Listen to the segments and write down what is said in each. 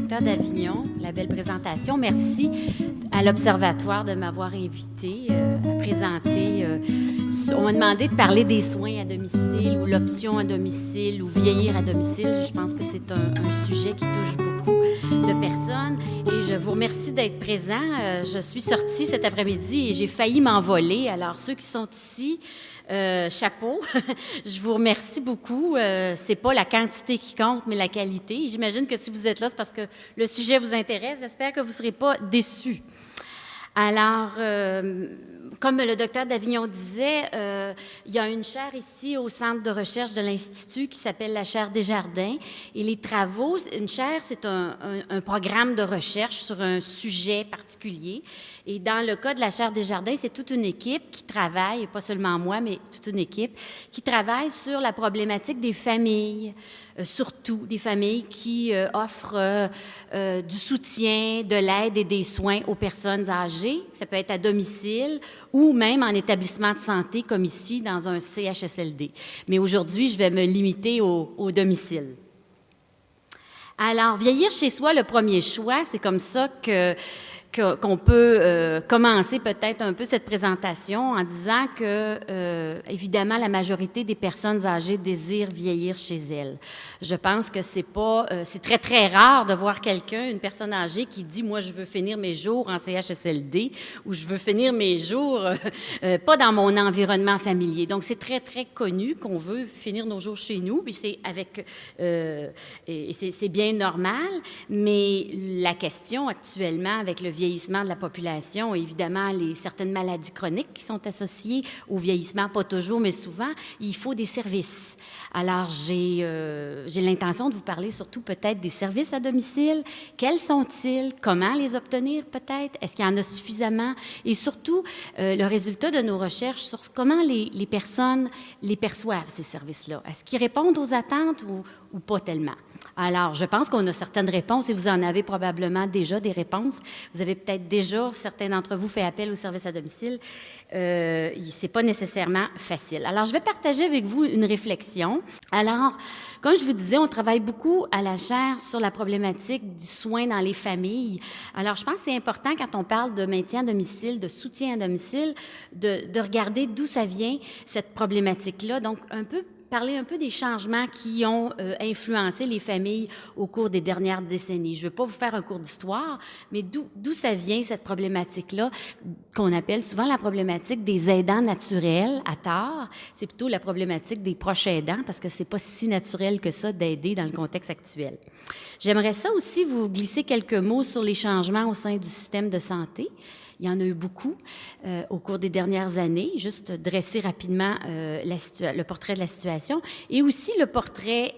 docteur Davignon, la belle présentation. Merci à l'Observatoire de m'avoir invité à présenter. On m'a demandé de parler des soins à domicile ou l'option à domicile ou vieillir à domicile. Je pense que c'est un sujet qui touche beaucoup de personnes. Et je vous remercie d'être présents. Je suis sortie cet après-midi et j'ai failli m'envoler. Alors, ceux qui sont ici, chapeau. Je vous remercie beaucoup. C'est pas la quantité qui compte, mais la qualité. J'imagine que si vous êtes là, c'est parce que le sujet vous intéresse. J'espère que vous ne serez pas déçus. Alors, comme le docteur Davignon disait, il y a une chaire ici au centre de recherche de l'Institut qui s'appelle la chaire Desjardins. Et les travaux, une chaire, c'est un programme de recherche sur un sujet particulier. Et dans le cas de la chaire Desjardins, c'est toute une équipe qui travaille, et pas seulement moi, mais toute une équipe, qui travaille sur la problématique des familles, surtout des familles qui offrent du soutien, de l'aide et des soins aux personnes âgées. Ça peut être à domicile ou même en établissement de santé, comme ici, dans un CHSLD. Mais aujourd'hui, je vais me limiter au domicile. Alors, vieillir chez soi, le premier choix, c'est comme ça qu'on peut commencer peut-être un peu cette présentation en disant que, évidemment, la majorité des personnes âgées désirent vieillir chez elles. Je pense que c'est très, très rare de voir quelqu'un, une personne âgée qui dit « Moi, je veux finir mes jours en CHSLD » ou « Je veux finir mes jours pas dans mon environnement familier ». Donc, c'est très, très connu qu'on veut finir nos jours chez nous, puis c'est bien normal, mais la question actuellement avec le vieillissement de la population, évidemment, certaines maladies chroniques qui sont associées au vieillissement, pas toujours, mais souvent, il faut des services. Alors, j'ai l'intention de vous parler surtout peut-être des services à domicile. Quels sont-ils? Comment les obtenir peut-être? Est-ce qu'il y en a suffisamment? Et surtout, le résultat de nos recherches sur comment les personnes les perçoivent, ces services-là. Est-ce qu'ils répondent aux attentes ou pas tellement? Alors, je pense qu'on a certaines réponses et vous en avez probablement déjà des réponses. Vous avez peut-être déjà, certains d'entre vous, fait appel au service à domicile. C'est pas nécessairement facile. Alors, je vais partager avec vous une réflexion. Alors, comme je vous disais, on travaille beaucoup à la chaire sur la problématique du soin dans les familles. Alors, je pense que c'est important quand on parle de maintien à domicile, de soutien à domicile, de regarder d'où ça vient, cette problématique-là. Donc, parler un peu des changements qui ont influencé les familles au cours des dernières décennies. Je ne veux pas vous faire un cours d'histoire, mais d'où ça vient, cette problématique-là, qu'on appelle souvent la problématique des aidants naturels, à tort. C'est plutôt la problématique des proches aidants, parce que c'est pas si naturel que ça d'aider dans le contexte actuel. J'aimerais ça aussi vous glisser quelques mots sur les changements au sein du système de santé. Il y en a eu beaucoup au cours des dernières années, juste dresser rapidement le portrait de la situation et aussi le portrait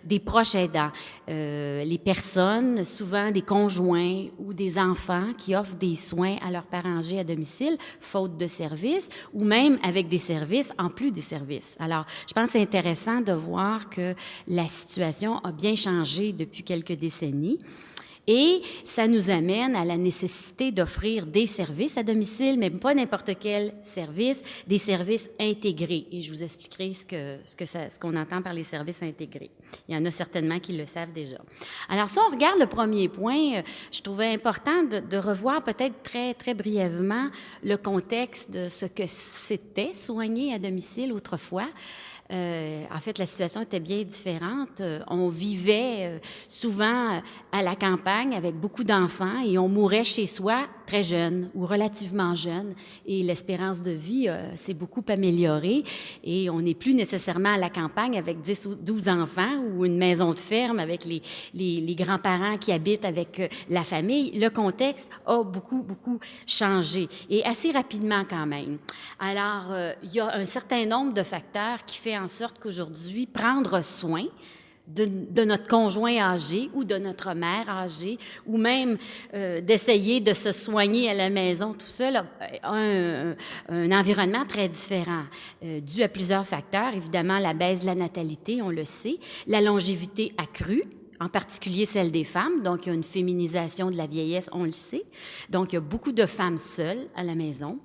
des proches aidants. Les personnes, souvent des conjoints ou des enfants qui offrent des soins à leurs parents âgés à domicile, faute de services, ou même avec des services en plus des services. Alors, je pense que c'est intéressant de voir que la situation a bien changé depuis quelques décennies. Et ça nous amène à la nécessité d'offrir des services à domicile, mais pas n'importe quel service, des services intégrés. Et je vous expliquerai ce qu'on entend par les services intégrés. Il y en a certainement qui le savent déjà. Alors, si on regarde le premier point, je trouvais important de revoir peut-être très, très brièvement le contexte de ce que c'était soigner à domicile autrefois. En fait, la situation était bien différente. On vivait souvent à la campagne avec beaucoup d'enfants et on mourait chez soi très jeune ou relativement jeune. Et l'espérance de vie s'est beaucoup améliorée et on n'est plus nécessairement à la campagne avec 10 ou 12 enfants ou une maison de ferme avec les grands-parents qui habitent avec la famille. Le contexte a beaucoup, beaucoup changé et assez rapidement quand même. Alors, il y a un certain nombre de facteurs qui fait en sorte qu'aujourd'hui, prendre soin de notre conjoint âgé ou de notre mère âgée, ou même d'essayer de se soigner à la maison, tout ça, là, un environnement très différent, dû à plusieurs facteurs. Évidemment, la baisse de la natalité, on le sait, la longévité accrue, en particulier celle des femmes. Donc, il y a une féminisation de la vieillesse, on le sait. Donc, il y a beaucoup de femmes seules à la maison.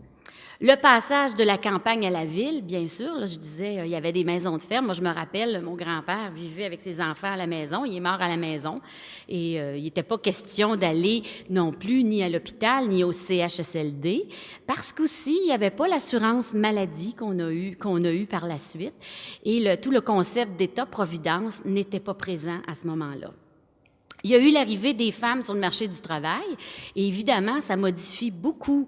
Le passage de la campagne à la ville, bien sûr, là, je disais, il y avait des maisons de ferme. Moi, je me rappelle, mon grand-père vivait avec ses enfants à la maison. Il est mort à la maison. Et il n'était pas question d'aller non plus ni à l'hôpital, ni au CHSLD, parce qu'aussi, il n'y avait pas l'assurance maladie qu'on a eu par la suite. Et tout le concept d'État-providence n'était pas présent à ce moment-là. Il y a eu l'arrivée des femmes sur le marché du travail. Et évidemment, ça modifie beaucoup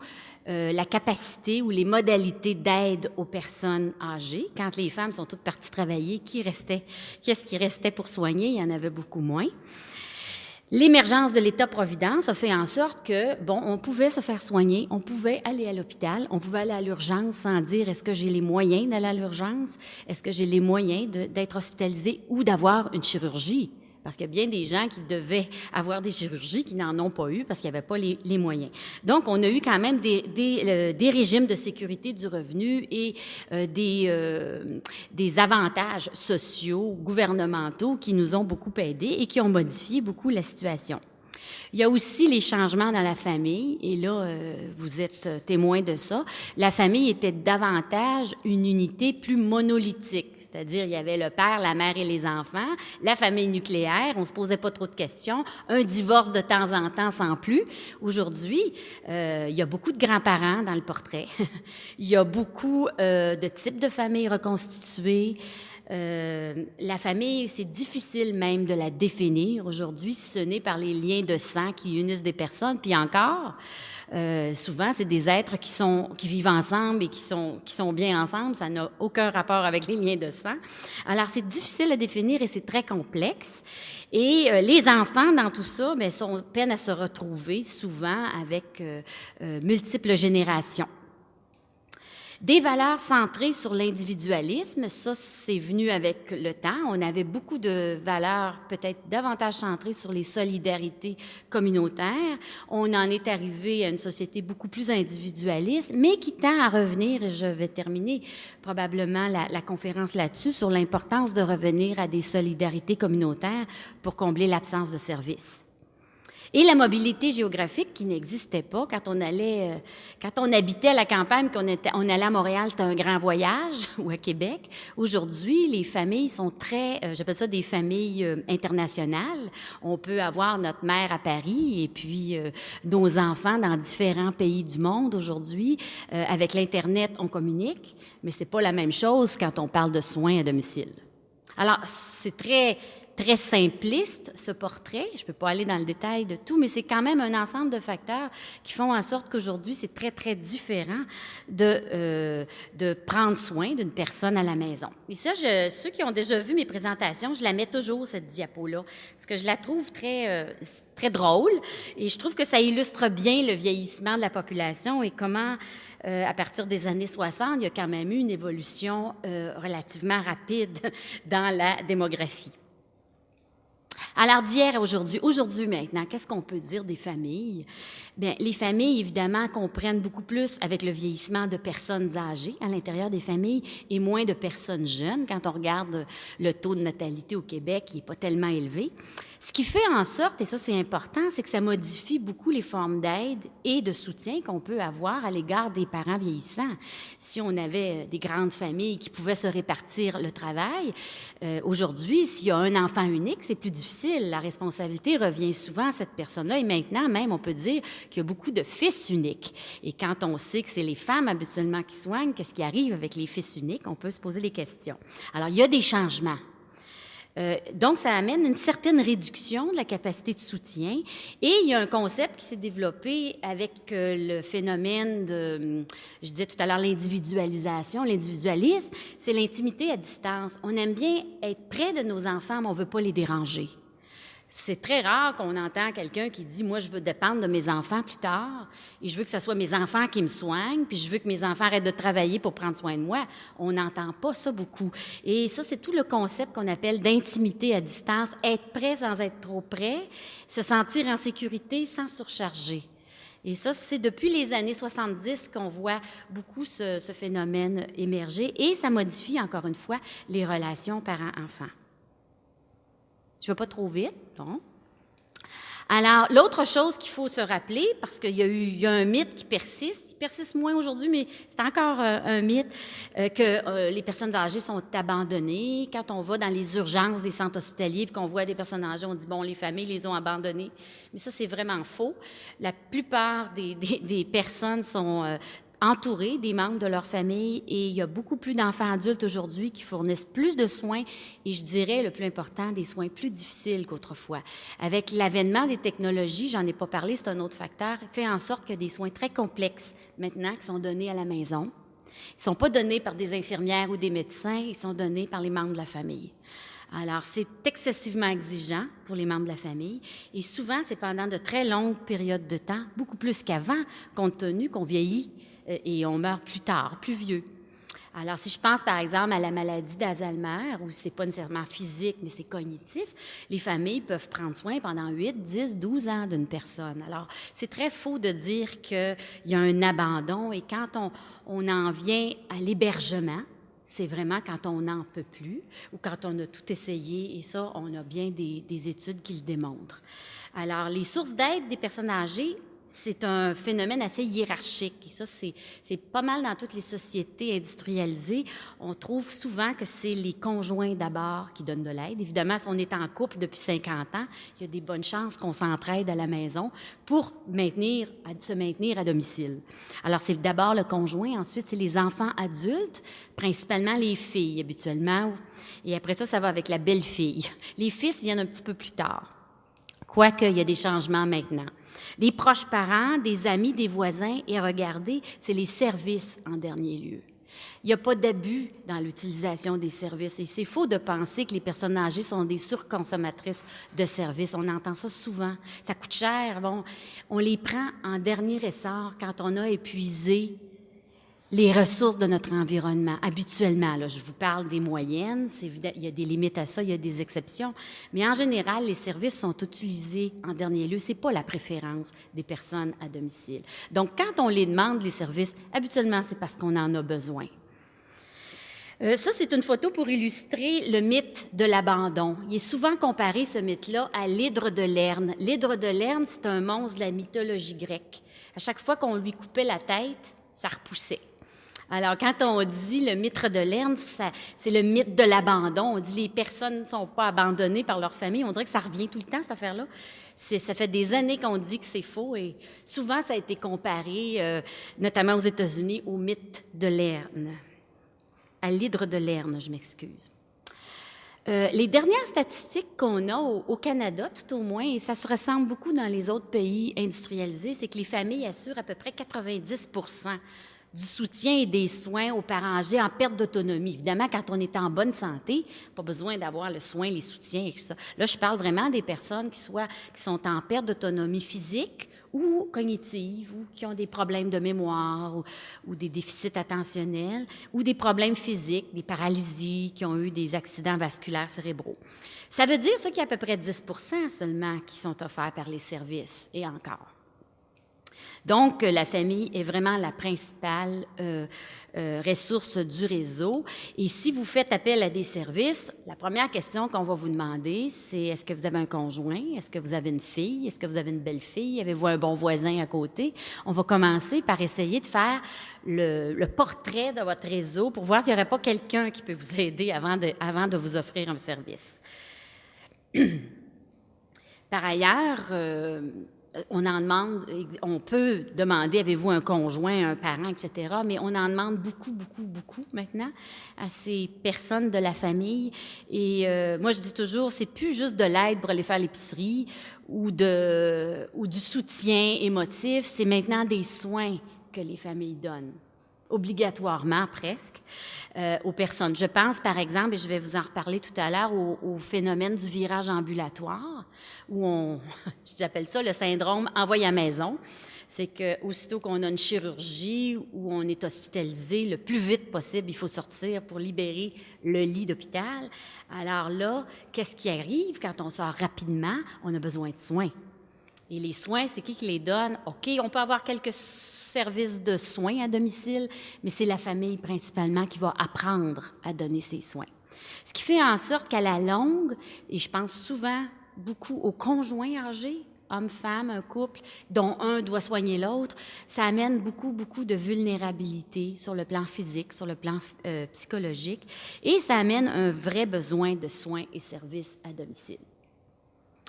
la capacité ou les modalités d'aide aux personnes âgées. Quand les femmes sont toutes parties travailler, qu'est-ce qui restait pour soigner? Il y en avait beaucoup moins. L'émergence de l'État-providence a fait en sorte que, on pouvait se faire soigner, on pouvait aller à l'hôpital, on pouvait aller à l'urgence sans dire est-ce que j'ai les moyens d'aller à l'urgence, est-ce que j'ai les moyens d'être hospitalisé ou d'avoir une chirurgie. Parce qu'il y a bien des gens qui devaient avoir des chirurgies qui n'en ont pas eu parce qu'il n'y avait pas les moyens. Donc, on a eu quand même des régimes de sécurité du revenu et des avantages sociaux, gouvernementaux qui nous ont beaucoup aidés et qui ont modifié beaucoup la situation. Il y a aussi les changements dans la famille, et là, vous êtes témoin de ça. La famille était davantage une unité plus monolithique, c'est-à-dire il y avait le père, la mère et les enfants, la famille nucléaire, on se posait pas trop de questions, un divorce de temps en temps sans plus. Aujourd'hui, il y a beaucoup de grands-parents dans le portrait, il y a beaucoup de types de familles reconstituées. La famille, c'est difficile même de la définir aujourd'hui, si ce n'est par les liens de sang qui unissent des personnes. Puis encore, souvent, c'est des êtres qui vivent ensemble et qui sont bien ensemble. Ça n'a aucun rapport avec les liens de sang. Alors, c'est difficile à définir et c'est très complexe. Et les enfants, dans tout ça, peinent à se retrouver souvent avec multiples générations. Des valeurs centrées sur l'individualisme, ça, c'est venu avec le temps. On avait beaucoup de valeurs peut-être davantage centrées sur les solidarités communautaires. On en est arrivé à une société beaucoup plus individualiste, mais qui tend à revenir, et je vais terminer probablement la conférence là-dessus, sur l'importance de revenir à des solidarités communautaires pour combler l'absence de services. Et la mobilité géographique qui n'existait pas quand on habitait à la campagne, on allait à Montréal, c'était un grand voyage, ou à Québec. Aujourd'hui, les familles sont j'appelle ça des familles internationales. On peut avoir notre mère à Paris et puis nos enfants dans différents pays du monde aujourd'hui. Avec l'Internet, on communique, mais c'est pas la même chose quand on parle de soins à domicile. Alors, c'est très simpliste, ce portrait. Je ne peux pas aller dans le détail de tout, mais c'est quand même un ensemble de facteurs qui font en sorte qu'aujourd'hui, c'est très, très différent de prendre soin d'une personne à la maison. Et ça, ceux qui ont déjà vu mes présentations, je la mets toujours, cette diapo-là, parce que je la trouve très drôle, et je trouve que ça illustre bien le vieillissement de la population et comment, à partir des années 60, il y a quand même eu une évolution relativement rapide dans la démographie. Alors, d'hier à aujourd'hui maintenant, qu'est-ce qu'on peut dire des familles? Bien, les familles, évidemment, comprennent beaucoup plus avec le vieillissement de personnes âgées à l'intérieur des familles et moins de personnes jeunes. Quand on regarde le taux de natalité au Québec, il n'est pas tellement élevé. Ce qui fait en sorte, et ça c'est important, c'est que ça modifie beaucoup les formes d'aide et de soutien qu'on peut avoir à l'égard des parents vieillissants. Si on avait des grandes familles qui pouvaient se répartir le travail, aujourd'hui, s'il y a un enfant unique, c'est plus difficile. La responsabilité revient souvent à cette personne-là. Et maintenant, même, on peut dire qu'il y a beaucoup de fils uniques. Et quand on sait que c'est les femmes habituellement qui soignent, qu'est-ce qui arrive avec les fils uniques? On peut se poser des questions. Alors, il y a des changements. Donc, ça amène une certaine réduction de la capacité de soutien. Et il y a un concept qui s'est développé avec le phénomène je disais tout à l'heure, l'individualisation, l'individualisme, c'est l'intimité à distance. On aime bien être près de nos enfants, mais on ne veut pas les déranger. C'est très rare qu'on entend quelqu'un qui dit « Moi, je veux dépendre de mes enfants plus tard et je veux que ce soit mes enfants qui me soignent, puis je veux que mes enfants arrêtent de travailler pour prendre soin de moi. » On n'entend pas ça beaucoup. Et ça, c'est tout le concept qu'on appelle d'intimité à distance, être près sans être trop près, se sentir en sécurité sans surcharger. Et ça, c'est depuis les années 70 qu'on voit beaucoup ce phénomène émerger et ça modifie, encore une fois, les relations parents-enfants. Je ne vais pas trop vite, bon. Alors, l'autre chose qu'il faut se rappeler, parce qu'il y a un mythe qui persiste, il persiste moins aujourd'hui, mais c'est encore un mythe, que les personnes âgées sont abandonnées. Quand on va dans les urgences des centres hospitaliers et qu'on voit des personnes âgées, on dit, bon, les familles les ont abandonnées. Mais ça, c'est vraiment faux. La plupart des personnes sont entourés des membres de leur famille et il y a beaucoup plus d'enfants adultes aujourd'hui qui fournissent plus de soins et je dirais, le plus important, des soins plus difficiles qu'autrefois. Avec l'avènement des technologies, j'en ai pas parlé, c'est un autre facteur, fait en sorte qu'il y a des soins très complexes maintenant qui sont donnés à la maison. Ils ne sont pas donnés par des infirmières ou des médecins, ils sont donnés par les membres de la famille. Alors, c'est excessivement exigeant pour les membres de la famille et souvent, c'est pendant de très longues périodes de temps, beaucoup plus qu'avant, compte tenu qu'on vieillit et on meurt plus tard, plus vieux. Alors, si je pense, par exemple, à la maladie d'Alzheimer, où c'est pas nécessairement physique, mais c'est cognitif, les familles peuvent prendre soin pendant 8, 10, 12 ans d'une personne. Alors, c'est très faux de dire qu'il y a un abandon et quand on en vient à l'hébergement, c'est vraiment quand on n'en peut plus ou quand on a tout essayé, et ça, on a bien des études qui le démontrent. Alors, les sources d'aide des personnes âgées, c'est un phénomène assez hiérarchique. Et ça, c'est pas mal dans toutes les sociétés industrialisées. On trouve souvent que c'est les conjoints d'abord qui donnent de l'aide. Évidemment, si on est en couple depuis 50 ans, il y a des bonnes chances qu'on s'entraide à la maison pour se maintenir à domicile. Alors, c'est d'abord le conjoint. Ensuite, c'est les enfants adultes, principalement les filles, habituellement. Et après ça, ça va avec la belle-fille. Les fils viennent un petit peu plus tard. Quoique, il y a des changements maintenant. Les proches parents, des amis, des voisins, et regardez, c'est les services en dernier lieu. Il n'y a pas d'abus dans l'utilisation des services. Et c'est faux de penser que les personnes âgées sont des surconsommatrices de services. On entend ça souvent. Ça coûte cher. Bon, on les prend en dernier ressort quand on a épuisé les ressources de notre environnement. Habituellement, là, je vous parle des moyennes, il y a des limites à ça, il y a des exceptions, mais en général, les services sont utilisés en dernier lieu. C'est pas la préférence des personnes à domicile. Donc, quand on les demande, les services, habituellement, c'est parce qu'on en a besoin. Ça, c'est une photo pour illustrer le mythe de l'abandon. Il est souvent comparé, ce mythe-là, à l'hydre de Lerne. L'hydre de Lerne, c'est un monstre de la mythologie grecque. À chaque fois qu'on lui coupait la tête, ça repoussait. Alors, quand on dit le mythe de Lerne, c'est le mythe de l'abandon. On dit les personnes ne sont pas abandonnées par leur famille. On dirait que ça revient tout le temps, cette affaire-là. Ça fait des années qu'on dit que c'est faux et souvent, ça a été comparé, notamment aux États-Unis, au mythe de Lerne. À l'hydre de Lerne, je m'excuse. Les dernières statistiques qu'on a au Canada, tout au moins, et ça se ressemble beaucoup dans les autres pays industrialisés, c'est que les familles assurent à peu près 90 du soutien et des soins aux parents âgés en perte d'autonomie. Évidemment, quand on est en bonne santé, pas besoin d'avoir le soin, les soutiens et tout ça. Là, je parle vraiment des personnes qui sont en perte d'autonomie physique ou cognitive, ou qui ont des problèmes de mémoire, ou des déficits attentionnels, ou des problèmes physiques, des paralysies, qui ont eu des accidents vasculaires cérébraux. Ça veut dire ça qu'il y a à peu près 10 seulement qui sont offerts par les services, et encore. Donc, la famille est vraiment la principale ressource du réseau. Et si vous faites appel à des services, la première question qu'on va vous demander, c'est est-ce que vous avez un conjoint? Est-ce que vous avez une fille? Est-ce que vous avez une belle-fille? Avez-vous un bon voisin à côté? On va commencer par essayer de faire le portrait de votre réseau pour voir s'il n'y aurait pas quelqu'un qui peut vous aider avant de vous offrir un service. Par ailleurs, on peut demander, avez-vous un conjoint, un parent, etc., mais on en demande beaucoup maintenant à ces personnes de la famille. Et moi, je dis toujours, c'est plus juste de l'aide pour aller faire l'épicerie ou du soutien émotif, c'est maintenant des soins que les familles donnent, obligatoirement presque, aux personnes. Je pense, par exemple, et je vais vous en reparler tout à l'heure, au phénomène du virage ambulatoire, où j'appelle ça le syndrome « envoyé à maison ». C'est qu'aussitôt qu'on a une chirurgie ou on est hospitalisé, le plus vite possible, il faut sortir pour libérer le lit d'hôpital. Alors là, qu'est-ce qui arrive quand on sort rapidement? On a besoin de soins. Et les soins, c'est qui les donne? OK, on peut avoir quelques services de soins à domicile, mais c'est la famille principalement qui va apprendre à donner ces soins. Ce qui fait en sorte qu'à la longue, et je pense souvent beaucoup aux conjoints âgés, homme-femme, un couple, dont un doit soigner l'autre, ça amène beaucoup, beaucoup de vulnérabilité sur le plan physique, sur le plan psychologique, et ça amène un vrai besoin de soins et services à domicile.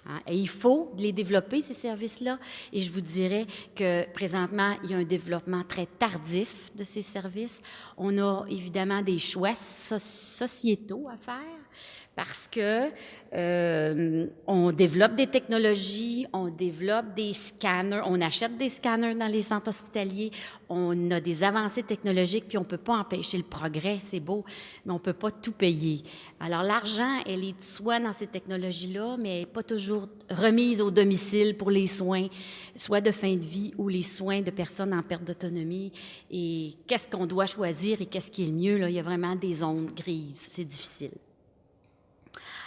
Hein? Et il faut les développer, ces services-là, et je vous dirais que présentement, il y a un développement très tardif de ces services. On a évidemment des choix sociétaux à faire, parce que on développe des technologies, on développe des scanners, on achète des scanners dans les centres hospitaliers, on a des avancées technologiques, puis on ne peut pas empêcher le progrès, c'est beau, mais on ne peut pas tout payer. Alors l'argent, elle est soit dans ces technologies-là, mais elle n'est pas toujours remise au domicile pour les soins, soit de fin de vie ou les soins de personnes en perte d'autonomie. Et qu'est-ce qu'on doit choisir et qu'est-ce qui est le mieux, là? Il y a vraiment des zones grises, c'est difficile.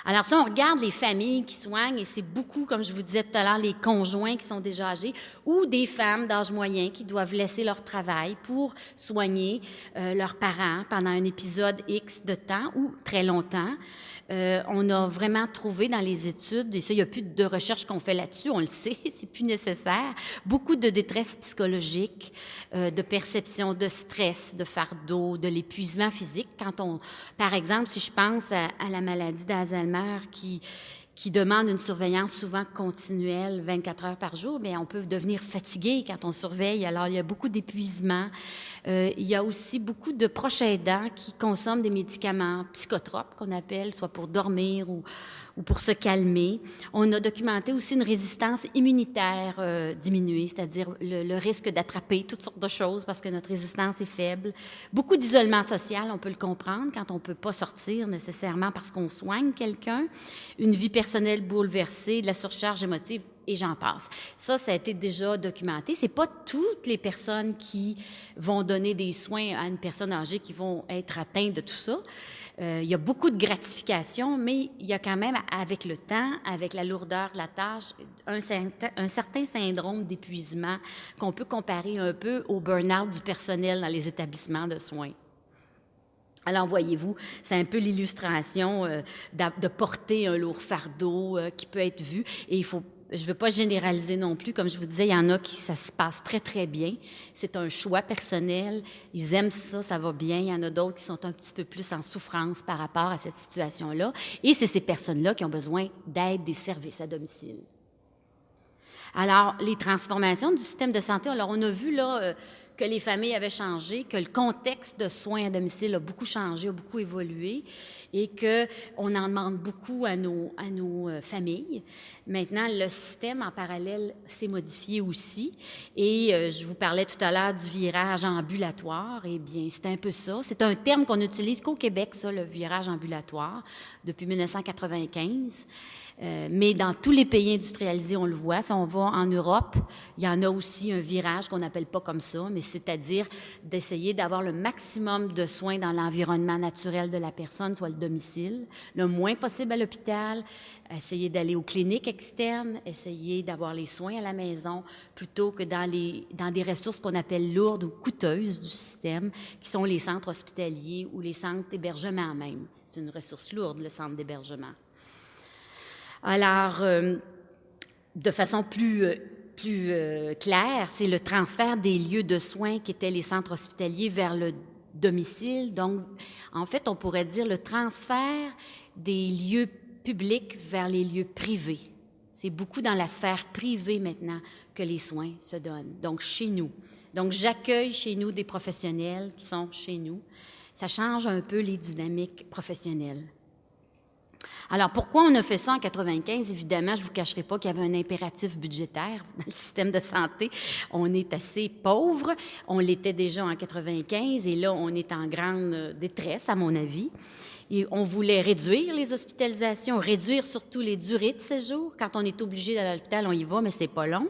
Alors, si on regarde les familles qui soignent, et c'est beaucoup, comme je vous disais tout à l'heure, les conjoints qui sont déjà âgés ou des femmes d'âge moyen qui doivent laisser leur travail pour soigner leurs parents pendant un épisode X de temps ou très longtemps. On a vraiment trouvé dans les études, et ça, il n'y a plus de recherche qu'on fait là-dessus, on le sait, c'est plus nécessaire, beaucoup de détresse psychologique, de perception de stress, de fardeau, de l'épuisement physique. Par exemple, si je pense à la maladie d'Alzheimer qui demande une surveillance souvent continuelle, 24 heures par jour, bien, on peut devenir fatigué quand on surveille. Alors, il y a beaucoup d'épuisement. Il y a aussi beaucoup de proches aidants qui consomment des médicaments psychotropes, qu'on appelle, soit pour dormir ou pour se calmer. On a documenté aussi une résistance immunitaire diminuée, c'est-à-dire le risque d'attraper toutes sortes de choses parce que notre résistance est faible. Beaucoup d'isolement social, on peut le comprendre, quand on ne peut pas sortir nécessairement parce qu'on soigne quelqu'un. Une vie personnelle bouleversée, de la surcharge émotive, et j'en passe. Ça a été déjà documenté. C'est pas toutes les personnes qui vont donner des soins à une personne âgée qui vont être atteintes de tout ça. Il y a beaucoup de gratification, mais il y a quand même, avec le temps, avec la lourdeur de la tâche, un certain syndrome d'épuisement qu'on peut comparer un peu au burn-out du personnel dans les établissements de soins. Alors, voyez-vous, c'est un peu l'illustration de porter un lourd fardeau qui peut être vu, et je ne veux pas généraliser non plus. Comme je vous disais, il y en a qui ça se passe très, très bien. C'est un choix personnel. Ils aiment ça, ça va bien. Il y en a d'autres qui sont un petit peu plus en souffrance par rapport à cette situation-là. Et c'est ces personnes-là qui ont besoin d'aide des services à domicile. Alors, les transformations du système de santé, alors on a vu là que les familles avaient changé, que le contexte de soins à domicile a beaucoup changé, a beaucoup évolué, et qu'on en demande beaucoup à nos familles. Maintenant, le système en parallèle s'est modifié aussi, et je vous parlais tout à l'heure du virage ambulatoire. Eh bien, c'est un peu ça. C'est un terme qu'on n'utilise qu'au Québec, ça, le virage ambulatoire, depuis 1995. Mais dans tous les pays industrialisés, on le voit. Si on va en Europe, il y en a aussi un virage qu'on n'appelle pas comme ça, mais c'est-à-dire d'essayer d'avoir le maximum de soins dans l'environnement naturel de la personne, soit le domicile, le moins possible à l'hôpital, essayer d'aller aux cliniques externes, essayer d'avoir les soins à la maison, plutôt que dans des ressources qu'on appelle lourdes ou coûteuses du système, qui sont les centres hospitaliers ou les centres d'hébergement même. C'est une ressource lourde, le centre d'hébergement. Alors, de façon plus claire, c'est le transfert des lieux de soins qui étaient les centres hospitaliers vers le domicile. Donc, en fait, on pourrait dire le transfert des lieux publics vers les lieux privés. C'est beaucoup dans la sphère privée maintenant que les soins se donnent, donc chez nous. Donc, j'accueille chez nous des professionnels qui sont chez nous. Ça change un peu les dynamiques professionnelles. Alors, pourquoi on a fait ça en 95? Évidemment, je ne vous cacherai pas qu'il y avait un impératif budgétaire dans le système de santé. On est assez pauvre. On l'était déjà en 95 et là, on est en grande détresse, à mon avis. Et on voulait réduire les hospitalisations, réduire surtout les durées de séjour. Quand on est obligé d'aller à l'hôpital, on y va, mais c'est pas long.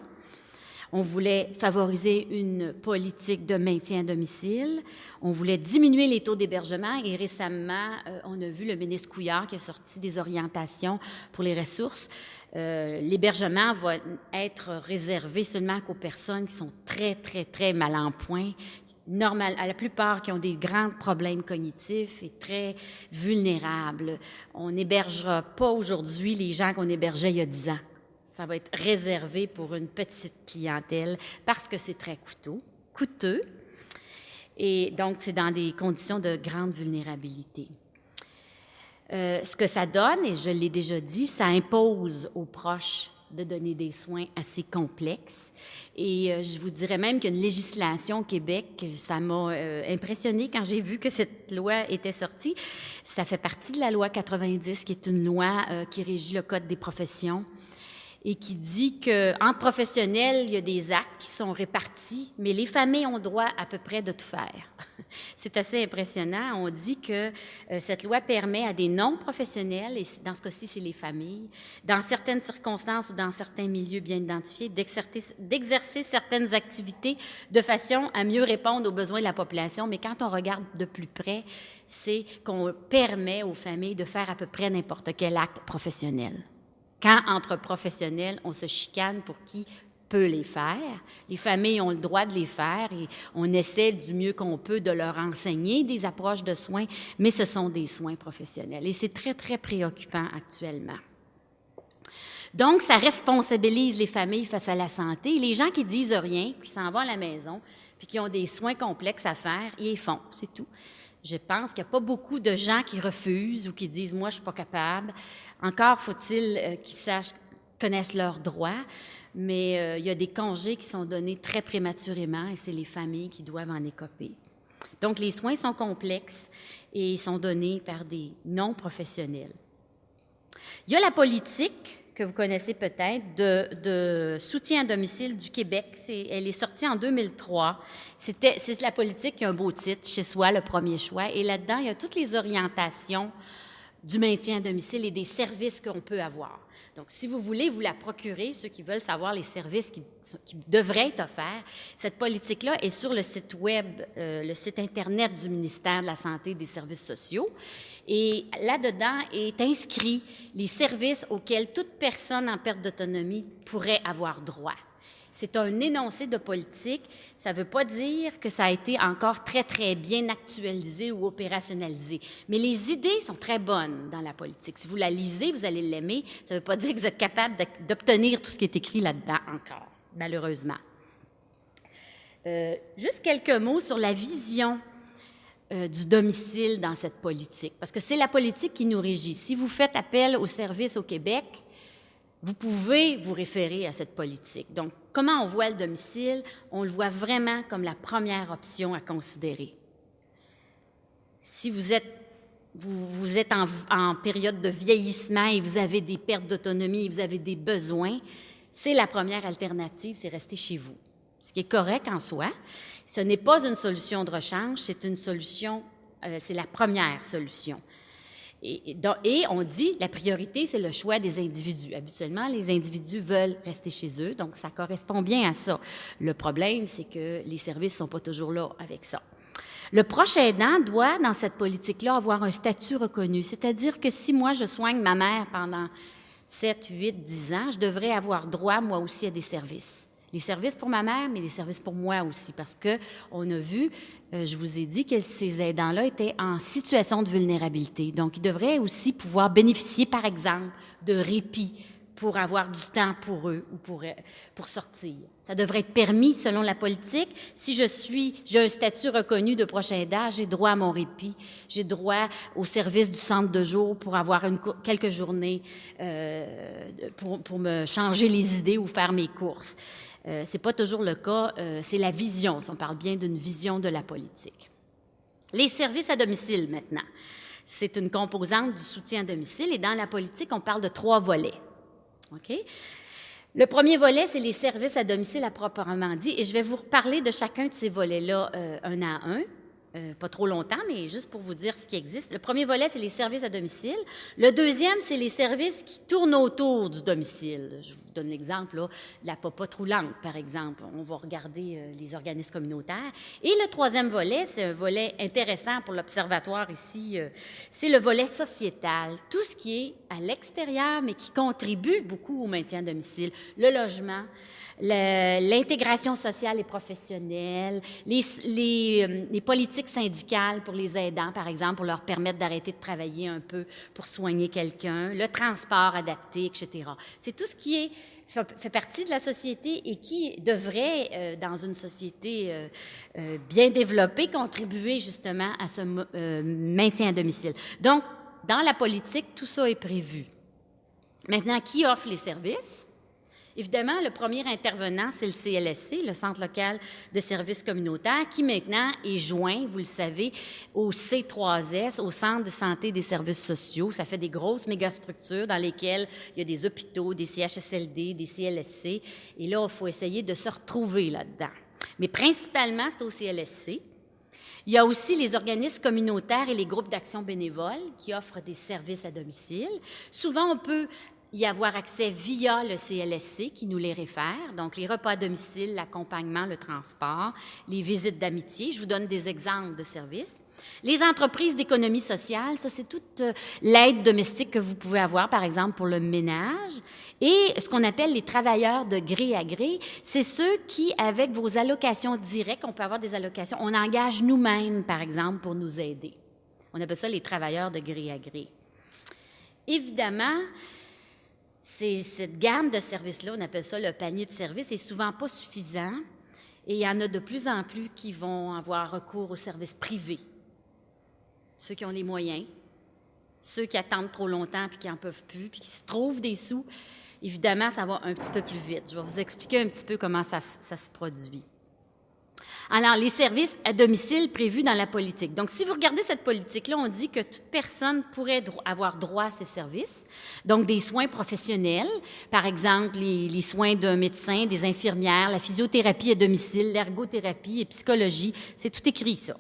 On voulait favoriser une politique de maintien à domicile. On voulait diminuer les taux d'hébergement. Et récemment, on a vu le ministre Couillard qui a sorti des orientations pour les ressources. L'hébergement va être réservé seulement aux personnes qui sont très, très, très mal en point, à la plupart qui ont des grands problèmes cognitifs et très vulnérables. On n'hébergera pas aujourd'hui les gens qu'on hébergeait il y a 10 ans. Ça va être réservé pour une petite clientèle parce que c'est très coûteux. Et donc, c'est dans des conditions de grande vulnérabilité. Ce que ça donne, et je l'ai déjà dit, ça impose aux proches de donner des soins assez complexes. Et je vous dirais même qu'il y a une législation au Québec, ça m'a impressionnée quand j'ai vu que cette loi était sortie. Ça fait partie de la loi 90, qui est une loi qui régit le Code des professions et qui dit qu'en professionnel, il y a des actes qui sont répartis, mais les familles ont droit à peu près de tout faire. C'est assez impressionnant. On dit que cette loi permet à des non-professionnels, et dans ce cas-ci, c'est les familles, dans certaines circonstances ou dans certains milieux bien identifiés, d'exercer certaines activités de façon à mieux répondre aux besoins de la population. Mais quand on regarde de plus près, c'est qu'on permet aux familles de faire à peu près n'importe quel acte professionnel. Quand, entre professionnels, on se chicane pour qui peut les faire, les familles ont le droit de les faire et on essaie du mieux qu'on peut de leur enseigner des approches de soins, mais ce sont des soins professionnels. Et c'est très, très préoccupant actuellement. Donc, ça responsabilise les familles face à la santé. Les gens qui disent rien, puis s'en vont à la maison, puis qui ont des soins complexes à faire, ils les font, c'est tout. Je pense qu'il n'y a pas beaucoup de gens qui refusent ou qui disent « moi, je ne suis pas capable ». Encore faut-il qu'ils connaissent leurs droits, mais il y a des congés qui sont donnés très prématurément et c'est les familles qui doivent en écoper. Donc, les soins sont complexes et ils sont donnés par des non-professionnels. Il y a la politique que vous connaissez peut-être, de soutien à domicile du Québec. Elle est sortie en 2003. C'est la politique qui a un beau titre, Chez soi, le premier choix. Et là-dedans, il y a toutes les orientations du maintien à domicile et des services qu'on peut avoir. Donc, si vous voulez vous la procurer, ceux qui veulent savoir les services qui devraient être offerts, cette politique-là est sur le site Web, le site Internet du ministère de la Santé et des Services sociaux. Et là-dedans est inscrit les services auxquels toute personne en perte d'autonomie pourrait avoir droit. C'est un énoncé de politique. Ça ne veut pas dire que ça a été encore très, très bien actualisé ou opérationnalisé. Mais les idées sont très bonnes dans la politique. Si vous la lisez, vous allez l'aimer. Ça ne veut pas dire que vous êtes capable d'obtenir tout ce qui est écrit là-dedans encore, malheureusement. Juste quelques mots sur la vision du domicile dans cette politique, parce que c'est la politique qui nous régit. Si vous faites appel aux services au Québec, vous pouvez vous référer à cette politique. Donc, comment on voit le domicile? On le voit vraiment comme la première option à considérer. Si vous êtes en période de vieillissement et vous avez des pertes d'autonomie et vous avez des besoins, c'est la première alternative, c'est rester chez vous. Ce qui est correct en soi. Ce n'est pas une solution de rechange, c'est une solution, c'est la première solution. Et on dit, la priorité, c'est le choix des individus. Habituellement, les individus veulent rester chez eux, donc ça correspond bien à ça. Le problème, c'est que les services ne sont pas toujours là avec ça. Le proche aidant doit, dans cette politique-là, avoir un statut reconnu. C'est-à-dire que si moi, je soigne ma mère pendant 7, 8, 10 ans, je devrais avoir droit, moi aussi, à des services. Les services pour ma mère, mais les services pour moi aussi, parce qu'on a vu, je vous ai dit que ces aidants-là étaient en situation de vulnérabilité. Donc, ils devraient aussi pouvoir bénéficier, par exemple, de répit pour avoir du temps pour eux ou pour sortir. Ça devrait être permis selon la politique. Si j'ai un statut reconnu de proche aidant, j'ai droit à mon répit, j'ai droit au service du centre de jour pour avoir quelques journées pour me changer les idées ou faire mes courses. C'est pas toujours le cas, c'est la vision, on parle bien d'une vision de la politique. Les services à domicile, maintenant. C'est une composante du soutien à domicile et dans la politique, on parle de 3 volets. OK? Le premier volet, c'est les services à domicile à proprement dit et je vais vous reparler de chacun de ces volets-là un à un. Pas trop longtemps, mais juste pour vous dire ce qui existe. Le premier volet, c'est les services à domicile. Le deuxième, c'est les services qui tournent autour du domicile. Je vous donne l'exemple là, de la popote roulante, par exemple. On va regarder les organismes communautaires. Et le troisième volet, c'est un volet intéressant pour l'Observatoire ici, c'est le volet sociétal. Tout ce qui est à l'extérieur, mais qui contribue beaucoup au maintien à domicile. Le logement, l'intégration sociale et professionnelle, les politiques politique syndicale pour les aidants, par exemple, pour leur permettre d'arrêter de travailler un peu pour soigner quelqu'un, le transport adapté, etc. C'est tout ce qui fait partie de la société et qui devrait, dans une société bien développée, contribuer justement à ce maintien à domicile. Donc, dans la politique, tout ça est prévu. Maintenant, qui offre les services? Évidemment, le premier intervenant, c'est le CLSC, le Centre local de services communautaires, qui maintenant est joint, vous le savez, au C3S, au Centre de santé des services sociaux. Ça fait des grosses mégastructures dans lesquelles il y a des hôpitaux, des CHSLD, des CLSC. Et là, il faut essayer de se retrouver là-dedans. Mais principalement, c'est au CLSC. Il y a aussi les organismes communautaires et les groupes d'action bénévole qui offrent des services à domicile. Souvent, on peut y avoir accès via le CLSC qui nous les réfère, donc les repas à domicile, l'accompagnement, le transport, les visites d'amitié. Je vous donne des exemples de services. Les entreprises d'économie sociale, ça c'est toute l'aide domestique que vous pouvez avoir, par exemple, pour le ménage. Et ce qu'on appelle les travailleurs de gré à gré, c'est ceux qui, avec vos allocations directes, on peut avoir des allocations, on engage nous-mêmes, par exemple, pour nous aider. On appelle ça les travailleurs de gré à gré. Évidemment, cette gamme de services-là, on appelle ça le panier de services, est souvent pas suffisant et il y en a de plus en plus qui vont avoir recours aux services privés. Ceux qui ont les moyens, ceux qui attendent trop longtemps puis qui n'en peuvent plus, puis qui se trouvent des sous, évidemment, ça va un petit peu plus vite. Je vais vous expliquer un petit peu comment ça se produit. Alors, les services à domicile prévus dans la politique. Donc, si vous regardez cette politique-là, on dit que toute personne pourrait avoir droit à ces services. Donc, des soins professionnels, par exemple, les soins d'un médecin, des infirmières, la physiothérapie à domicile, l'ergothérapie et psychologie, c'est tout écrit, ça.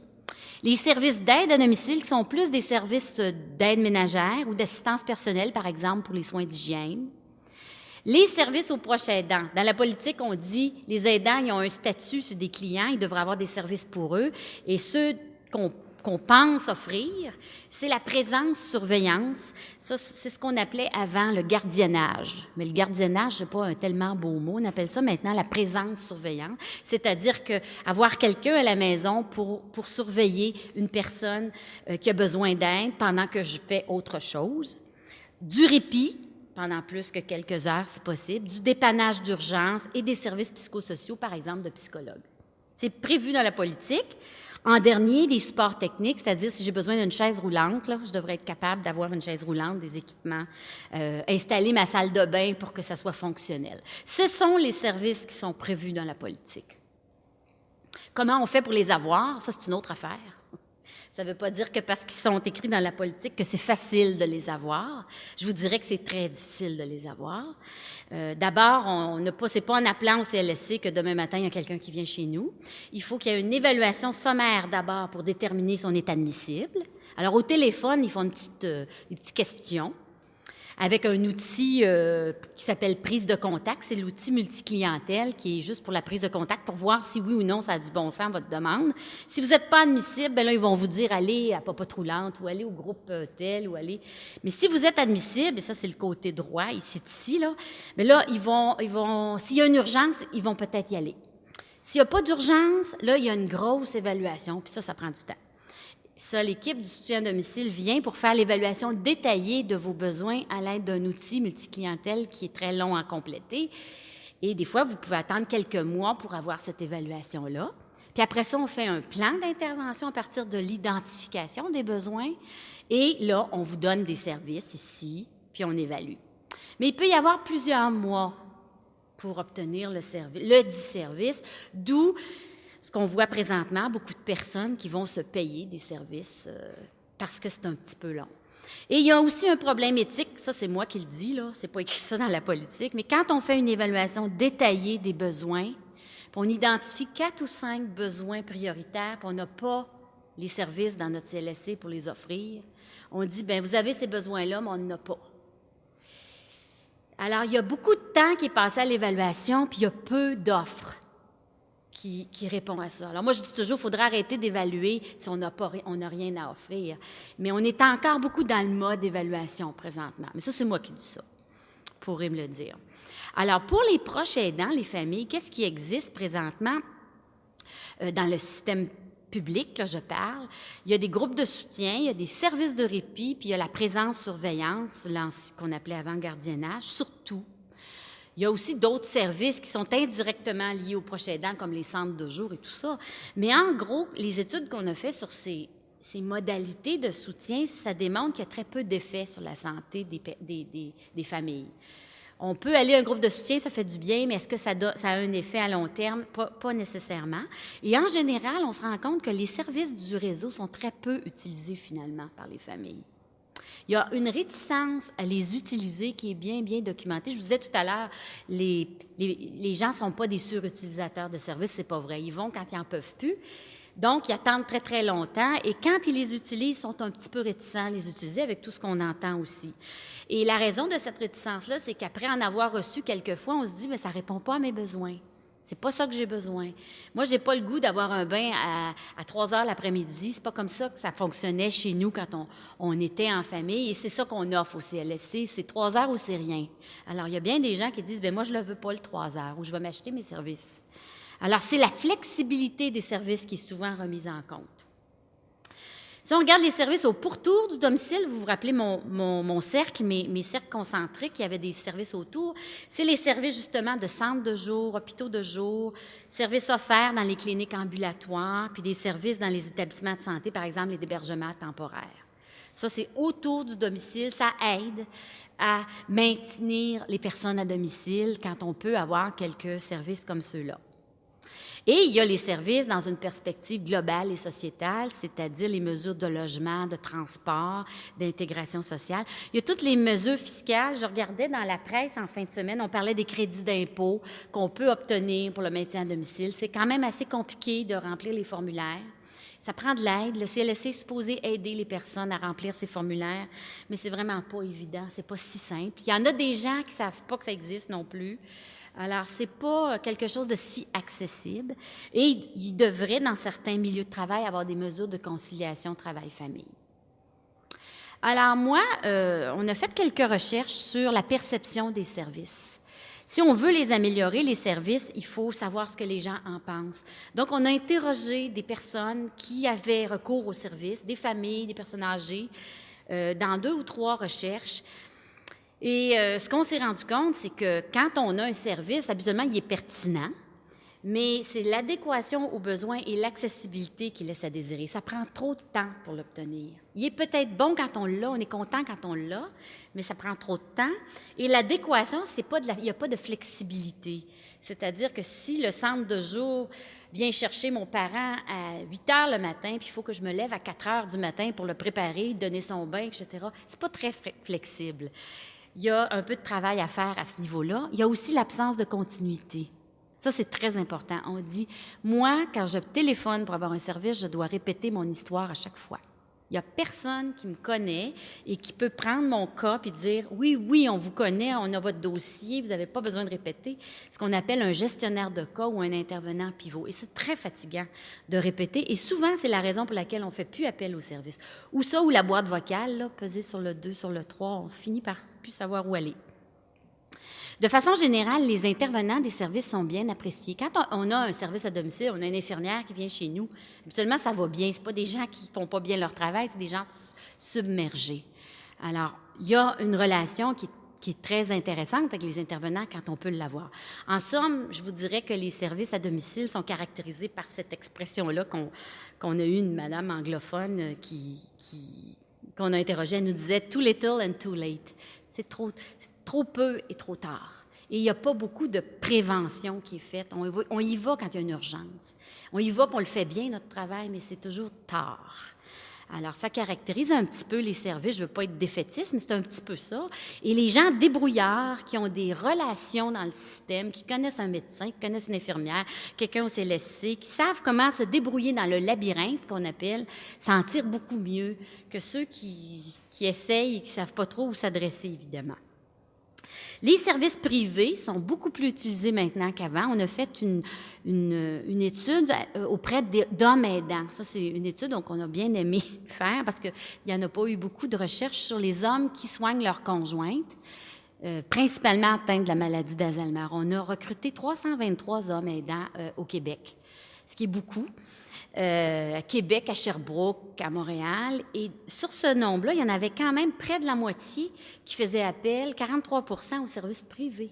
Les services d'aide à domicile qui sont plus des services d'aide ménagère ou d'assistance personnelle, par exemple, pour les soins d'hygiène. Les services aux proches aidants. Dans la politique, on dit les aidants, ils ont un statut, c'est des clients, ils devraient avoir des services pour eux. Et ceux qu'on pense offrir, c'est la présence-surveillance. Ça, c'est ce qu'on appelait avant le gardiennage. Mais le gardiennage, c'est pas un tellement beau mot. On appelle ça maintenant la présence-surveillance. C'est-à-dire que avoir quelqu'un à la maison pour surveiller une personne qui a besoin d'aide pendant que je fais autre chose. Du répit, pendant plus que quelques heures, si possible, du dépannage d'urgence et des services psychosociaux, par exemple, de psychologues. C'est prévu dans la politique. En dernier, des supports techniques, c'est-à-dire si j'ai besoin d'une chaise roulante, là, je devrais être capable d'avoir une chaise roulante, des équipements, installer ma salle de bain pour que ça soit fonctionnel. Ce sont les services qui sont prévus dans la politique. Comment on fait pour les avoir? Ça, c'est une autre affaire. Ça ne veut pas dire que parce qu'ils sont écrits dans la politique que c'est facile de les avoir. Je vous dirais que c'est très difficile de les avoir. D'abord, c'est pas en appelant au CLSC que demain matin, il y a quelqu'un qui vient chez nous. Il faut qu'il y ait une évaluation sommaire d'abord pour déterminer si on est admissible. Alors, au téléphone, ils font des petites questions avec un outil qui s'appelle prise de contact. C'est l'outil multiclientèle qui est juste pour la prise de contact pour voir si oui ou non ça a du bon sens, votre demande. Si vous n'êtes pas admissible, bien là, ils vont vous dire allez à Popote roulante ou allez au groupe tel ou allez. Mais si vous êtes admissible, et ça c'est le côté droit, ici, là, mais là, ils vont, s'il y a une urgence, ils vont peut-être y aller. S'il n'y a pas d'urgence, là, il y a une grosse évaluation, puis ça prend du temps. Ça, l'équipe du soutien à domicile vient pour faire l'évaluation détaillée de vos besoins à l'aide d'un outil multiclientèle qui est très long à compléter. Et des fois, vous pouvez attendre quelques mois pour avoir cette évaluation-là. Puis après ça, on fait un plan d'intervention à partir de l'identification des besoins. Et là, on vous donne des services ici, puis on évalue. Mais il peut y avoir plusieurs mois pour obtenir le dit service, d'où ce qu'on voit présentement, beaucoup de personnes qui vont se payer des services parce que c'est un petit peu long. Et il y a aussi un problème éthique, ça c'est moi qui le dis, là, c'est pas écrit ça dans la politique, mais quand on fait une évaluation détaillée des besoins, puis on identifie 4 ou 5 besoins prioritaires, puis on n'a pas les services dans notre CLSC pour les offrir, on dit, bien, vous avez ces besoins-là, mais on n'en a pas. Alors, il y a beaucoup de temps qui est passé à l'évaluation, puis il y a peu d'offres qui répond à ça. Alors moi, je dis toujours, il faudrait arrêter d'évaluer si on n'a rien à offrir. Mais on est encore beaucoup dans le mode d'évaluation présentement. Mais ça, c'est moi qui dis ça. Vous pourrez me le dire. Alors, pour les proches aidants, les familles, qu'est-ce qui existe présentement dans le système public, là, je parle. Il y a des groupes de soutien, il y a des services de répit, puis il y a la présence-surveillance, qu'on appelait avant gardiennage, surtout. Il y a aussi d'autres services qui sont indirectement liés aux proches aidants, comme les centres de jour et tout ça. Mais en gros, les études qu'on a faites sur ces modalités de soutien, ça démontre qu'il y a très peu d'effets sur la santé des familles. On peut aller à un groupe de soutien, ça fait du bien, mais est-ce que ça a un effet à long terme? Pas nécessairement. Et en général, on se rend compte que les services du réseau sont très peu utilisés finalement par les familles. Il y a une réticence à les utiliser qui est bien, bien documentée. Je vous disais tout à l'heure, les gens ne sont pas des surutilisateurs de services, c'est pas vrai. Ils vont quand ils n'en peuvent plus. Donc, ils attendent très, très longtemps et quand ils les utilisent, ils sont un petit peu réticents à les utiliser avec tout ce qu'on entend aussi. Et la raison de cette réticence-là, c'est qu'après en avoir reçu quelquefois, on se dit, mais ça ne répond pas à mes besoins. C'est pas ça que j'ai besoin. Moi, j'ai pas le goût d'avoir un bain à 3 heures l'après-midi. C'est pas comme ça que ça fonctionnait chez nous quand on était en famille. Et c'est ça qu'on offre au CLSC. C'est 3 heures ou c'est rien. Alors, il y a bien des gens qui disent, bien, moi, je ne le veux pas le 3 heures ou je vais m'acheter mes services. Alors, c'est la flexibilité des services qui est souvent remise en compte. Si on regarde les services au pourtour du domicile, vous vous rappelez mon cercle, mes cercles concentriques, il y avait des services autour. C'est les services justement de centres de jour, hôpitaux de jour, services offerts dans les cliniques ambulatoires, puis des services dans les établissements de santé, par exemple les hébergements temporaires. Ça, c'est autour du domicile. Ça aide à maintenir les personnes à domicile quand on peut avoir quelques services comme ceux-là. Et il y a les services dans une perspective globale et sociétale, c'est-à-dire les mesures de logement, de transport, d'intégration sociale. Il y a toutes les mesures fiscales. Je regardais dans la presse en fin de semaine, on parlait des crédits d'impôt qu'on peut obtenir pour le maintien à domicile. C'est quand même assez compliqué de remplir les formulaires. Ça prend de l'aide. Le CLSC est supposé aider les personnes à remplir ces formulaires, mais c'est vraiment pas évident. C'est pas si simple. Il y en a des gens qui savent pas que ça existe non plus. Alors, c'est pas quelque chose de si accessible. Et il devrait, dans certains milieux de travail, avoir des mesures de conciliation travail-famille. Alors, moi, on a fait quelques recherches sur la perception des services. Si on veut les améliorer, les services, il faut savoir ce que les gens en pensent. Donc, on a interrogé des personnes qui avaient recours aux services, des familles, des personnes âgées, dans 2 ou 3 recherches. Et ce qu'on s'est rendu compte, c'est que quand on a un service, habituellement, il est pertinent, mais c'est l'adéquation aux besoins et l'accessibilité qui laisse à désirer. Ça prend trop de temps pour l'obtenir. Il est peut-être bon quand on l'a, on est content quand on l'a, mais ça prend trop de temps. Et l'adéquation, il n'y a pas de flexibilité. C'est-à-dire que si le centre de jour vient chercher mon parent à 8 heures le matin, puis il faut que je me lève à 4 heures du matin pour le préparer, donner son bain, etc., c'est pas très flexible. Il y a un peu de travail à faire à ce niveau-là. Il y a aussi l'absence de continuité. Ça, c'est très important. On dit, moi, quand je téléphone pour avoir un service, je dois répéter mon histoire à chaque fois. Il n'y a personne qui me connaît et qui peut prendre mon cas et dire, oui, on vous connaît, on a votre dossier, vous n'avez pas besoin de répéter. Ce qu'on appelle un gestionnaire de cas ou un intervenant pivot. Et c'est très fatigant de répéter. Et souvent, c'est la raison pour laquelle on ne fait plus appel au service. Ou ça, ou la boîte vocale, là, peser sur le 2, sur le 3, on finit par plus savoir où aller. De façon générale, les intervenants des services sont bien appréciés. Quand on a un service à domicile, on a une infirmière qui vient chez nous, habituellement, ça va bien. Ce pas des gens qui ne font pas bien leur travail, c'est des gens submergés. Alors, il y a une relation qui est très intéressante avec les intervenants quand on peut l'avoir. En somme, je vous dirais que les services à domicile sont caractérisés par cette expression-là qu'on a eue, une madame anglophone qu'on a interrogée. Elle nous disait « too little and too late ». C'est trop peu et trop tard. Et il n'y a pas beaucoup de prévention qui est faite. On y va quand il y a une urgence. On y va, puis on le fait bien, notre travail, mais c'est toujours tard. Alors, ça caractérise un petit peu les services. Je ne veux pas être défaitiste, mais c'est un petit peu ça. Et les gens débrouillards qui ont des relations dans le système, qui connaissent un médecin, qui connaissent une infirmière, quelqu'un au CLSC, qui savent comment se débrouiller dans le labyrinthe qu'on appelle, s'en tirent beaucoup mieux que ceux qui essayent et qui ne savent pas trop où s'adresser, évidemment. Les services privés sont beaucoup plus utilisés maintenant qu'avant. On a fait une étude auprès d'hommes aidants. Ça, c'est une étude qu'on a bien aimé faire parce qu'il n'y en a pas eu beaucoup de recherches sur les hommes qui soignent leurs conjointes, principalement atteints de la maladie d'Alzheimer. On a recruté 323 hommes aidants au Québec, ce qui est beaucoup. à Québec, à Sherbrooke, à Montréal. Et sur ce nombre-là, il y en avait quand même près de la moitié qui faisaient appel, 43 aux services privés.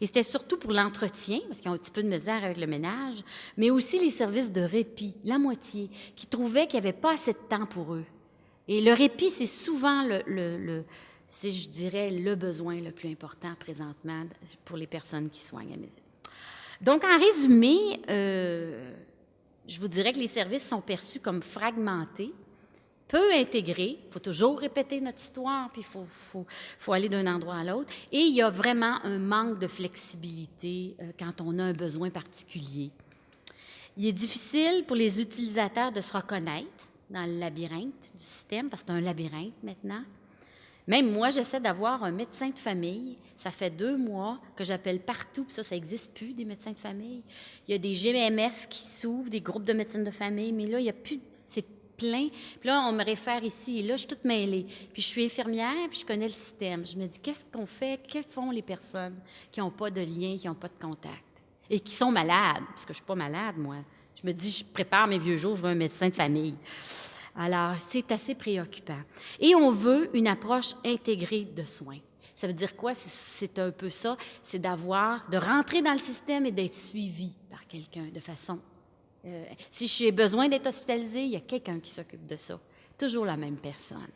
Et c'était surtout pour l'entretien, parce qu'ils ont un petit peu de misère avec le ménage, mais aussi les services de répit, la moitié, qui trouvaient qu'il n'y avait pas assez de temps pour eux. Et le répit, c'est souvent c'est, je dirais, le besoin le plus important présentement pour les personnes qui soignent à mes yeux. Donc, en résumé, je vous dirais que les services sont perçus comme fragmentés, peu intégrés. Il faut toujours répéter notre histoire, puis il faut aller d'un endroit à l'autre. Et il y a vraiment un manque de flexibilité quand on a un besoin particulier. Il est difficile pour les utilisateurs de se reconnaître dans le labyrinthe du système, parce que c'est un labyrinthe maintenant. Même moi, j'essaie d'avoir un médecin de famille. Ça fait 2 mois que j'appelle partout, puis ça n'existe plus, des médecins de famille. Il y a des GMF qui s'ouvrent, des groupes de médecins de famille, mais là, il n'y a plus... C'est plein. Puis là, on me réfère ici, et là, je suis toute mêlée. Puis je suis infirmière, puis je connais le système. Je me dis, qu'est-ce qu'on fait? Que font les personnes qui n'ont pas de lien, qui n'ont pas de contact? Et qui sont malades, parce que je ne suis pas malade, moi. Je me dis, je prépare mes vieux jours, je veux un médecin de famille. Alors, c'est assez préoccupant. Et on veut une approche intégrée de soins. Ça veut dire quoi? C'est un peu ça, c'est de rentrer dans le système et d'être suivi par quelqu'un de façon... si j'ai besoin d'être hospitalisée, il y a quelqu'un qui s'occupe de ça. Toujours la même personne.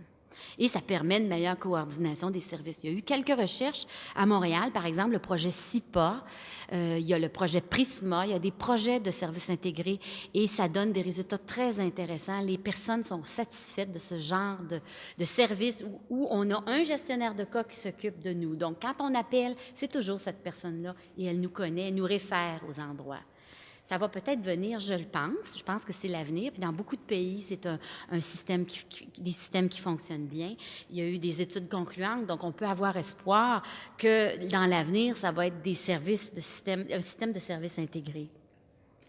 Et ça permet une meilleure coordination des services. Il y a eu quelques recherches à Montréal, par exemple, le projet CIPA, il y a le projet Prisma, il y a des projets de services intégrés et ça donne des résultats très intéressants. Les personnes sont satisfaites de ce genre de service où on a un gestionnaire de cas qui s'occupe de nous. Donc, quand on appelle, c'est toujours cette personne-là et elle nous connaît, elle nous réfère aux endroits. Ça va peut-être venir, je le pense. Je pense que c'est l'avenir. Puis dans beaucoup de pays, c'est un système des systèmes qui fonctionnent bien. Il y a eu des études concluantes, donc on peut avoir espoir que dans l'avenir, ça va être un système de services intégrés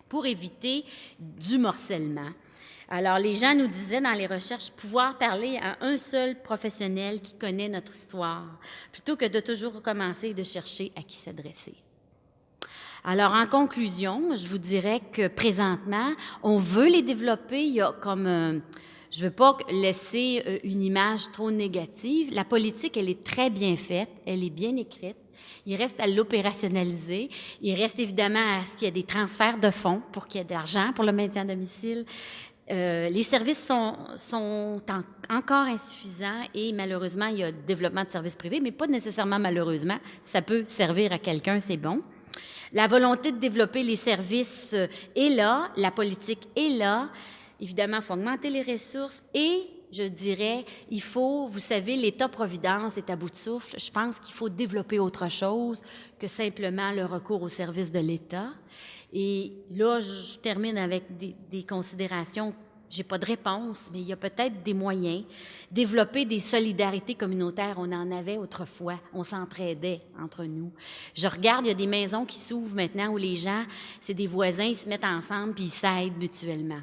pour éviter du morcellement. Alors, les gens nous disaient dans les recherches pouvoir parler à un seul professionnel qui connaît notre histoire, plutôt que de toujours recommencer et de chercher à qui s'adresser. Alors, en conclusion, je vous dirais que présentement, on veut les développer. Il y a comme... je ne veux pas laisser une image trop négative. La politique, elle est très bien faite, elle est bien écrite. Il reste à l'opérationnaliser. Il reste évidemment à ce qu'il y ait des transferts de fonds pour qu'il y ait de l'argent pour le maintien à domicile. Les services sont encore insuffisants et malheureusement, il y a développement de services privés, mais pas nécessairement malheureusement. Ça peut servir à quelqu'un, c'est bon. La volonté de développer les services est là, la politique est là. Évidemment, il faut augmenter les ressources et, je dirais, il faut, vous savez, l'État-providence est à bout de souffle. Je pense qu'il faut développer autre chose que simplement le recours aux services de l'État. Et là, je termine avec des considérations. Je n'ai pas de réponse, mais il y a peut-être des moyens. Développer des solidarités communautaires, on en avait autrefois, on s'entraidait entre nous. Je regarde, il y a des maisons qui s'ouvrent maintenant où les gens, c'est des voisins, ils se mettent ensemble puis ils s'aident mutuellement.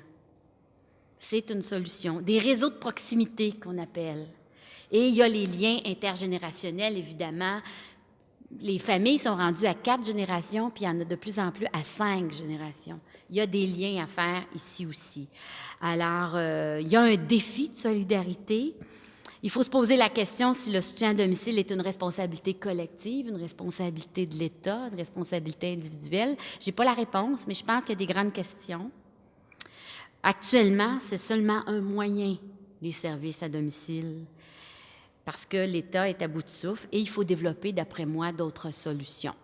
C'est une solution. Des réseaux de proximité qu'on appelle. Et il y a les liens intergénérationnels, évidemment. Les familles sont rendues à 4 générations, puis il y en a de plus en plus à 5 générations. Il y a des liens à faire ici aussi. Alors, il y a un défi de solidarité. Il faut se poser la question si le soutien à domicile est une responsabilité collective, une responsabilité de l'État, une responsabilité individuelle. Je n'ai pas la réponse, mais je pense qu'il y a des grandes questions. Actuellement, c'est seulement un moyen, les services à domicile, parce que l'État est à bout de souffle et il faut développer, d'après moi, d'autres solutions.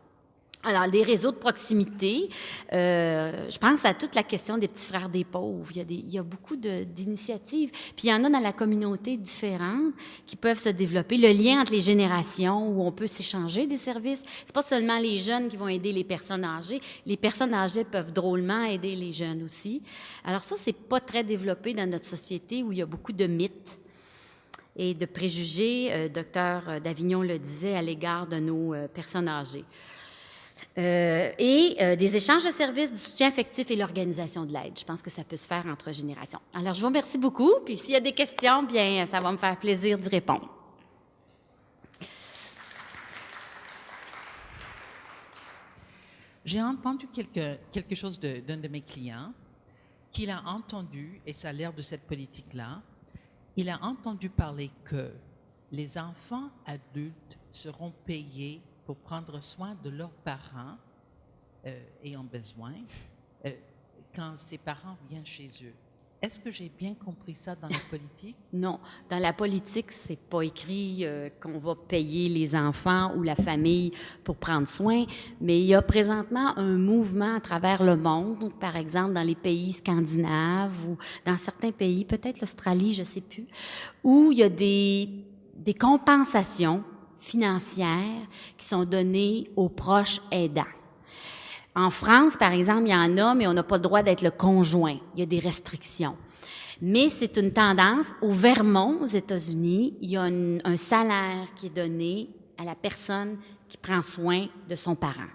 Alors, les réseaux de proximité, je pense à toute la question des petits frères des pauvres. Il y a beaucoup d'initiatives. Puis il y en a dans la communauté différentes qui peuvent se développer. Le lien entre les générations où on peut s'échanger des services. C'est pas seulement les jeunes qui vont aider les personnes âgées. Les personnes âgées peuvent drôlement aider les jeunes aussi. Alors ça, c'est pas très développé dans notre société où il y a beaucoup de mythes et de préjugés. Docteur Davignon le disait à l'égard de nos personnes âgées. Des échanges de services, du soutien affectif et l'organisation de l'aide. Je pense que ça peut se faire entre générations. Alors, je vous remercie beaucoup. Puis, s'il y a des questions, bien, ça va me faire plaisir d'y répondre. J'ai entendu quelque chose d'un de mes clients qu'il a entendu, et ça a l'air de cette politique-là, il a entendu parler que les enfants adultes seront payés pour prendre soin de leurs parents ayant besoin quand ces parents viennent chez eux. Est-ce que j'ai bien compris ça dans la politique? Non. Dans la politique, c'est pas écrit qu'on va payer les enfants ou la famille pour prendre soin, mais il y a présentement un mouvement à travers le monde, par exemple dans les pays scandinaves ou dans certains pays, peut-être l'Australie, je sais plus, où il y a des compensations financières qui sont données aux proches aidants. En France, par exemple, il y en a, mais on n'a pas le droit d'être le conjoint. Il y a des restrictions. Mais c'est une tendance. Au Vermont, aux États-Unis, il y a un salaire qui est donné à la personne qui prend soin de son parent.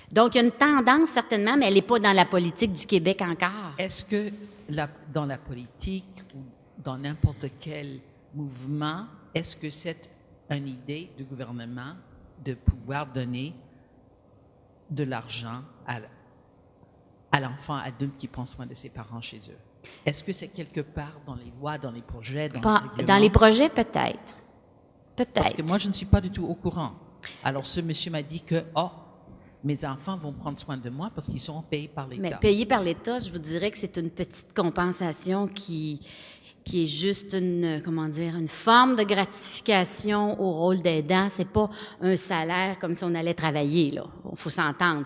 Donc, il y a une tendance, certainement, mais elle n'est pas dans la politique du Québec encore. Est-ce que dans la politique ou dans n'importe quel mouvement, est-ce que c'est une idée du gouvernement de pouvoir donner de l'argent à l'enfant adulte qui prend soin de ses parents chez eux? Est-ce que c'est quelque part dans les lois, dans les projets, dans les règlements? Dans les projets, peut-être. Peut-être. Parce que moi, je ne suis pas du tout au courant. Alors, ce monsieur m'a dit que, mes enfants vont prendre soin de moi parce qu'ils sont payés par l'État. Mais payés par l'État, je vous dirais que c'est une petite compensation qui est juste une forme de gratification au rôle d'aidant. C'est pas un salaire comme si on allait travailler, là. Il faut s'entendre.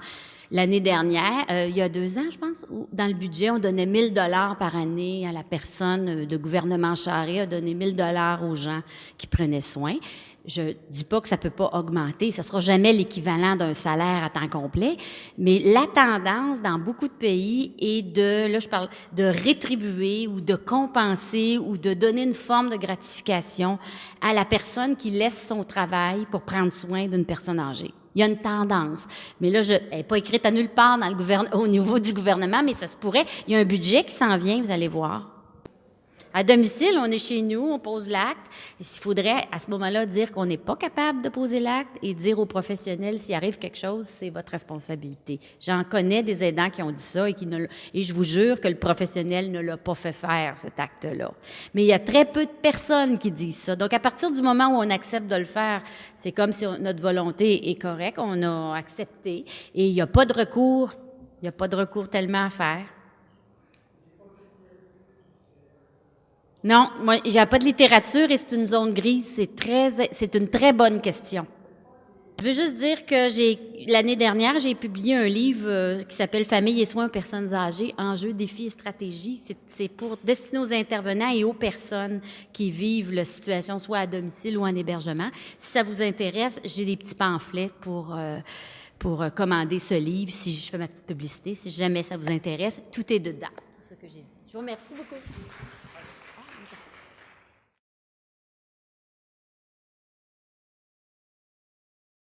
L'année dernière, il y a 2 ans, je pense, dans le budget, on donnait 1 000 $ par année à la personne. Le gouvernement Charest a donné 1 000 $ aux gens qui prenaient soin. Je dis pas que ça peut pas augmenter, ça sera jamais l'équivalent d'un salaire à temps complet, mais la tendance dans beaucoup de pays est de rétribuer ou de compenser ou de donner une forme de gratification à la personne qui laisse son travail pour prendre soin d'une personne âgée. Il y a une tendance, mais là, elle n'est pas écrite à nulle part au niveau du gouvernement, mais ça se pourrait. Il y a un budget qui s'en vient, vous allez voir. À domicile, on est chez nous, on pose l'acte. Il faudrait, à ce moment-là, dire qu'on n'est pas capable de poser l'acte et dire aux professionnels, s'il arrive quelque chose, c'est votre responsabilité. J'en connais des aidants qui ont dit ça et je vous jure que le professionnel ne l'a pas fait faire, cet acte-là. Mais il y a très peu de personnes qui disent ça. Donc, à partir du moment où on accepte de le faire, c'est comme si notre volonté est correcte, on a accepté et il n'y a pas de recours. Il n'y a pas de recours tellement à faire. Non, moi, il n'y a pas de littérature et c'est une zone grise. C'est une très bonne question. Je veux juste dire que l'année dernière, j'ai publié un livre qui s'appelle Famille et soins aux personnes âgées, enjeux, défis et stratégies. C'est pour destiner aux intervenants et aux personnes qui vivent la situation soit à domicile ou en hébergement. Si ça vous intéresse, j'ai des petits pamphlets pour commander ce livre. Si je fais ma petite publicité, si jamais ça vous intéresse, tout est dedans. Tout ce que j'ai dit. Je vous remercie beaucoup.